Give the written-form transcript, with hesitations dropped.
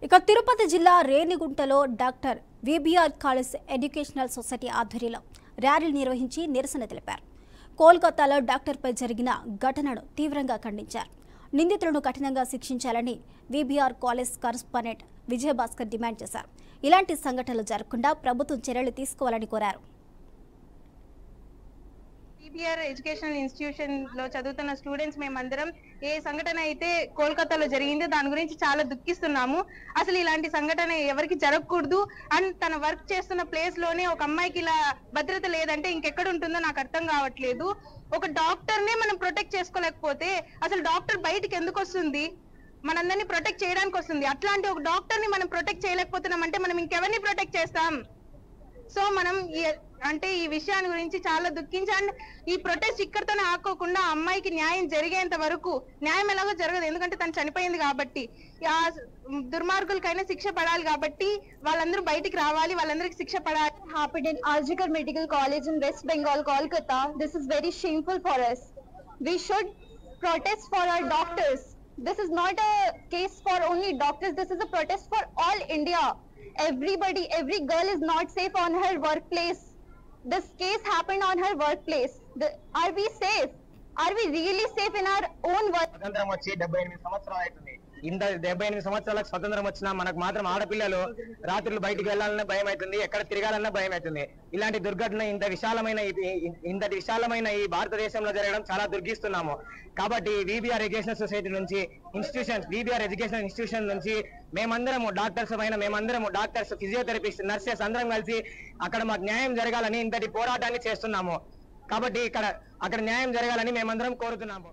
ఇక తిరుపతి జిల్లా రేణిగుంటలో doctor VBR college educational society ఆధ్వర్యంలో ర్యాలీ నిర్వహించి నిరసన తెలిపారు. కోల్కతాలో డాక్టర్పై జరిగిన ఘటనను తీవ్రంగా ఖండించారు. నిందితులను కఠినంగా శిక్షించాలని VBR college correspondent Vijayabhaskar demand చేశారు. ఇలాంటి సంఘటనలు జరగకుండా ప్రభుత్వం చర్యలు తీసుకోవాలని కోరారు. విబిఆర్ ఎడ్యుకేషనల్ ఇన్స్టిట్యూషన్ లో చదువుతున్న స్టూడెంట్స్ మేమందరం ఏ సంఘటన అయితే కోల్కతాలో జరిగిందో దాని గురించి చాలా దుఃఖిస్తున్నాము. అసలు ఇలాంటి సంఘటన ఎవరికి జరగకూడదు. అండ్ తన వర్క్ చేస్తున్న ప్లేస్ లోనే ఒక అమ్మాయికి ఇలా భద్రత లేదంటే ఇంకెక్కడ ఉంటుందో నాకు అర్థం కావట్లేదు. ఒక డాక్టర్ నే మనం ప్రొటెక్ట్ చేసుకోలేకపోతే అసలు డాక్టర్ బయటికి ఎందుకు వస్తుంది? మనందరినీ ప్రొటెక్ట్ చేయడానికి వస్తుంది. అట్లాంటి ఒక డాక్టర్ ని మనం ప్రొటెక్ట్ చేయలేకపోతున్నాం అంటే మనం ఇంకెవరిని ప్రొటెక్ట్ చేస్తాం? సో మనం ఈ విషయాన్ని గురించి చాలా దుఃఖించాం. ఈ ప్రొటెస్ట్ ఇక్కడితోనే ఆకోకుండా అమ్మాయికి న్యాయం జరిగేంత వరకు న్యాయం ఎలాగో జరగదు, ఎందుకంటే తను చనిపోయింది కాబట్టి. ఆ దుర్మార్గులకైనా శిక్ష పడాలి కాబట్టి వాళ్ళందరూ బయటికి రావాలి, వాళ్ళందరికీ శిక్ష పడాలి. Happened in Arjikar Medical College in West Bengal, Kolkata. This is very shameful for us. We should protest for our doctors. This is not a case for only doctors. This is a protest for all India. Everybody, every girl is not safe on her workplace. This case happened on her workplace. Are we safe? Are we really safe in our own work? స్వతంత్రం వచ్చి 78 సంవత్సరాలు అవుతుంది. ఇంత 78 సంవత్సరాలకు స్వతంత్రం వచ్చినా మనకు మాత్రం ఆడపిల్లలు రాత్రులు బయటికి వెళ్లాలన్నా భయం అవుతుంది, ఎక్కడ తిరగాలన్నా భయం అవుతుంది. ఇలాంటి దుర్ఘటన ఇంతటి విశాలమైన ఈ భారతదేశంలో జరగడం చాలా దుర్గిస్తున్నాము. కాబట్టి విబిఆర్ ఎడ్యుకేషనల్ సొసైటీ నుంచి విబిఆర్ ఎడ్యుకేషనల్ ఇన్స్టిట్యూషన్ నుంచి మేమందరము డాక్టర్స్, ఫిజియోథెరపిస్ట్, నర్సెస్ అందరం కలిసి అక్కడ మాకు న్యాయం జరగాలని ఇంతటి పోరాటాన్ని చేస్తున్నాము. కాబట్టి అక్కడ న్యాయం జరగాలని మేమందరం కోరుతున్నాము.